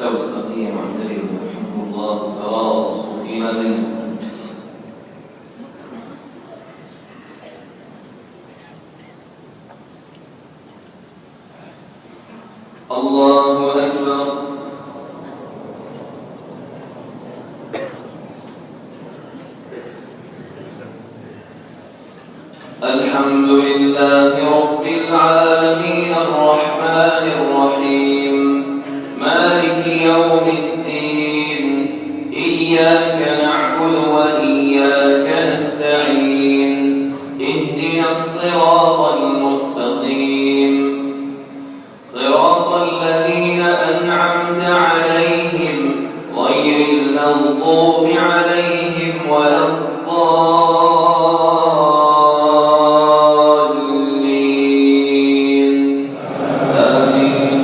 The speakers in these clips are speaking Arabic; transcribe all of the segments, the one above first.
استقيم واعتدل يرحمكم الله تواصوا فيما بينكم. الله أكبر. الحمد لله رب العالمين الرحمن الرحيم مالك يوم الدين إياك نعبد وإياك نستعين اهدنا الصراط المستقيم صراط الذين أنعمت عليهم غير المغضوب عليهم ولا الضالين آمين.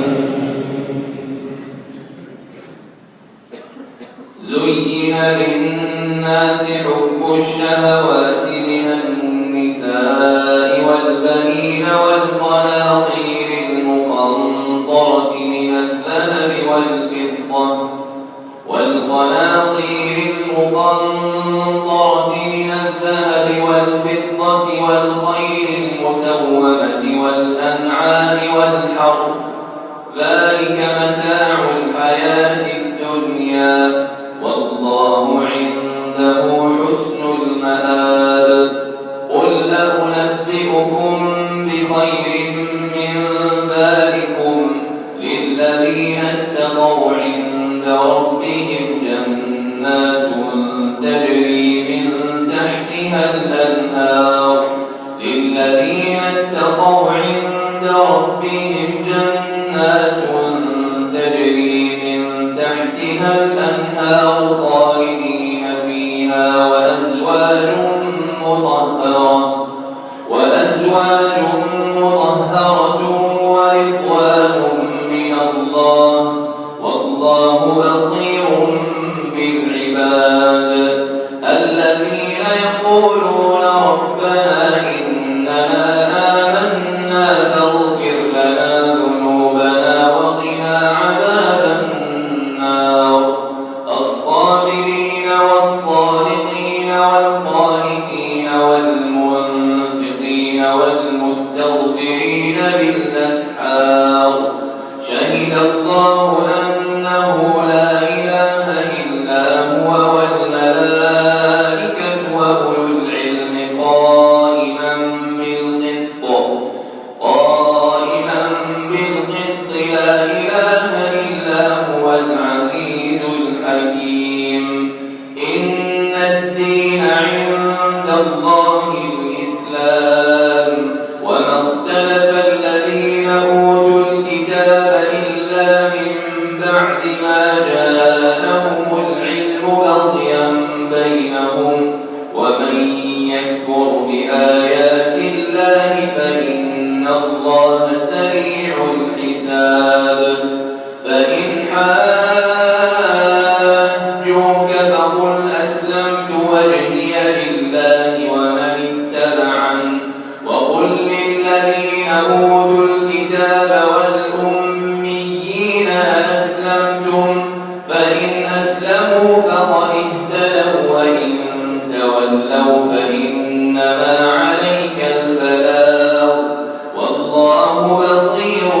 زين للناس حب الشهوات من النساء والبنين والقناطير المقنطرة من الذهب والفضة والخيل المسومة والأنعام والحرث ذلك متاع الحياة الدنيا والله عنده حسن المآب. قل أنبئكم بخير من ذلكم للذين اتقوا عند ربهم جنات تجري من تحتها الأنهار خالدين فيها وأزواج مطهرة ورضوان من الله والله بصير بالعباد. الذين يقولون ربنا إننا آمنا فاغفر لنا ذنوبنا وقنا عذاب النار. الصابرين والصادقين والقانتين والمنفقين والمستغفرين بالأسحار. شهد الله أنه لا إله إلا هو والملائكة وأولو العلم قائما بالقسط لا إله إلا هو العزيز الحكيم. إن الدين عند الله الإسلام وما اختلف الذين أوتوا الكتاب إلا من بعد ما جاءهم العلم بغيا بينهم ومن يكفر بآيات الله فإن الله سريع الحساب. فإن حاجوك فقل أسلمت وجهي لله ومن اتبعني وقل للذين أوتوا الكتاب والأميين أسلمتم فإن أسلموا فقد اهتدوا وإن تولوا فإنما عليك البلاغ والله بصير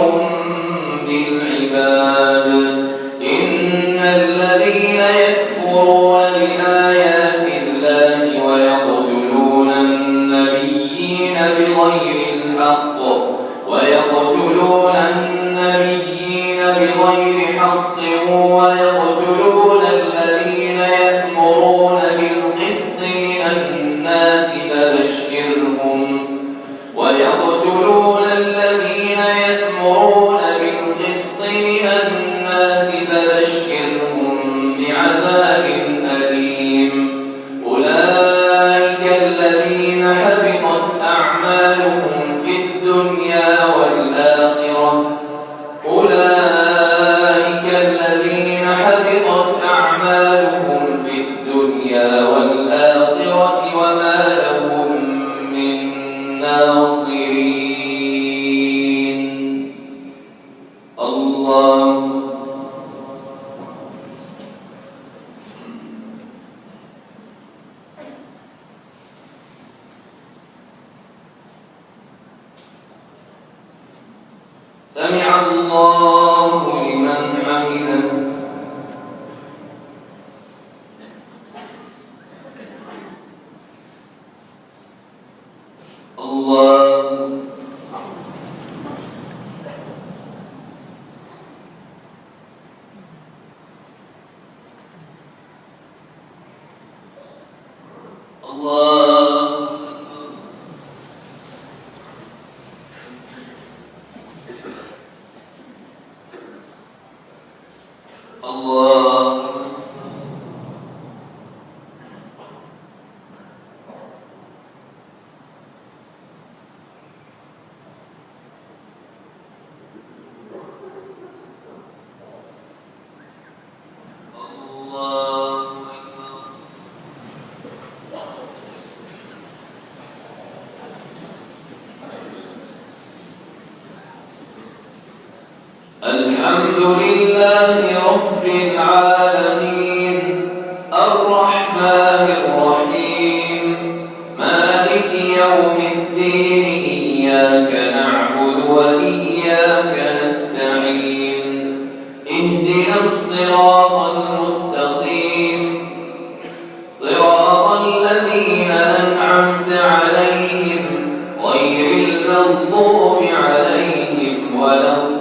بالعباد. إن الذين يكفرون بآيات الله سمع الله لمن حمده. الحمد لله رب العالمين الرحمن الرحيم مالك يوم الدين إياك نعبد وإياك نستعين اهدنا الصراط المستقيم صراط الذين أنعمت عليهم غير المغضوب عليهم ولا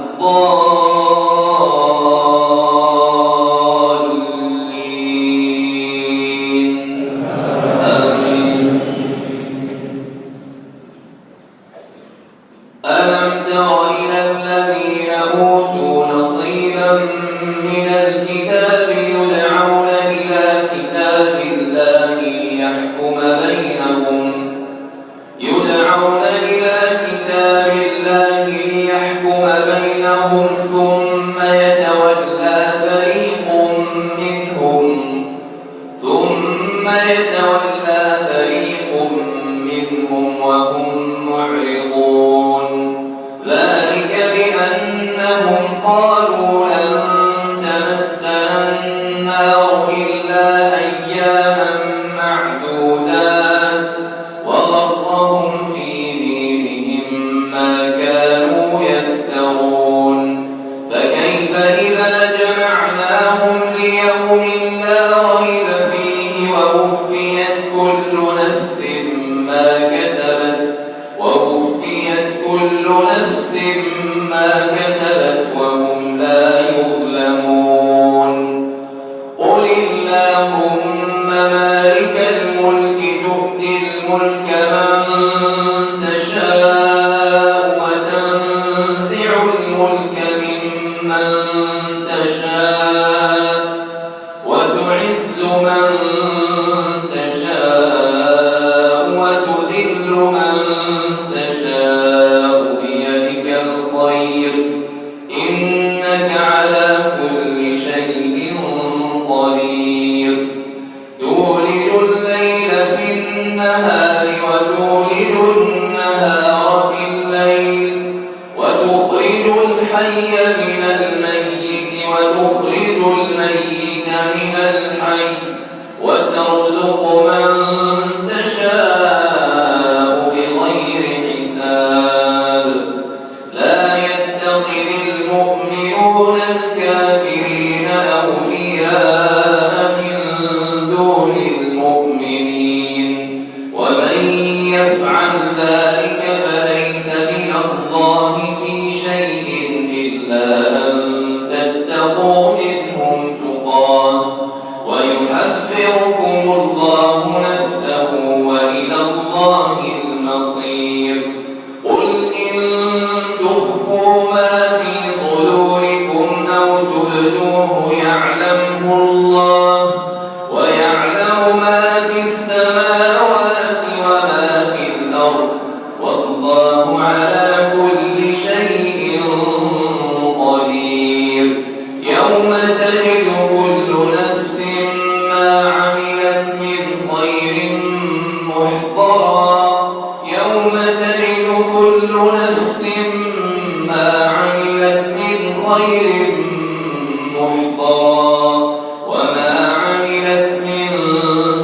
وما عملت من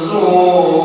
سوء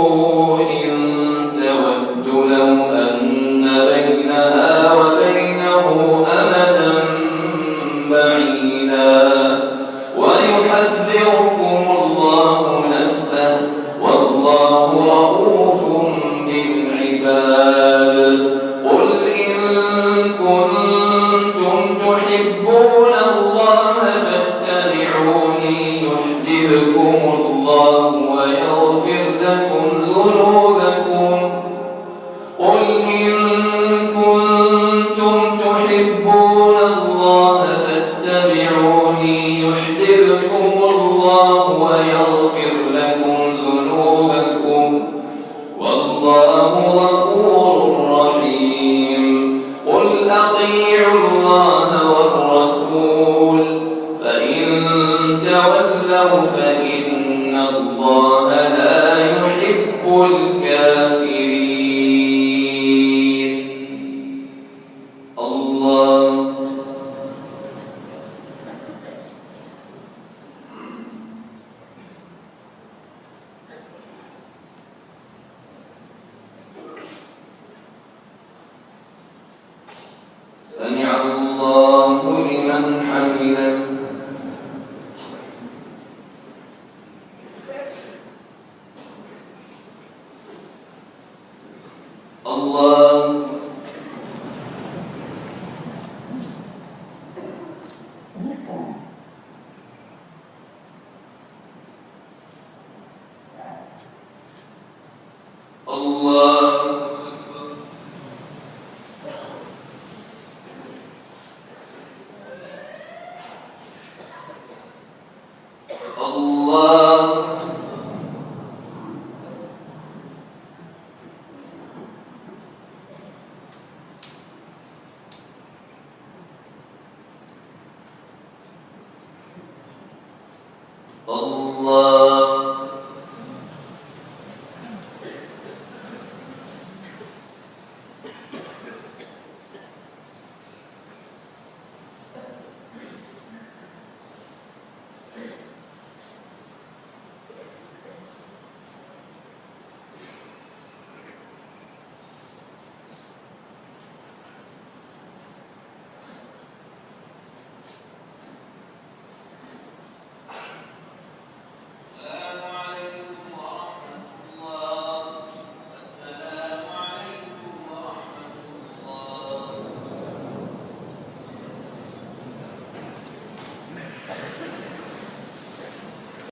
الكافرين. الله سمع الله لمن حمده. الله الله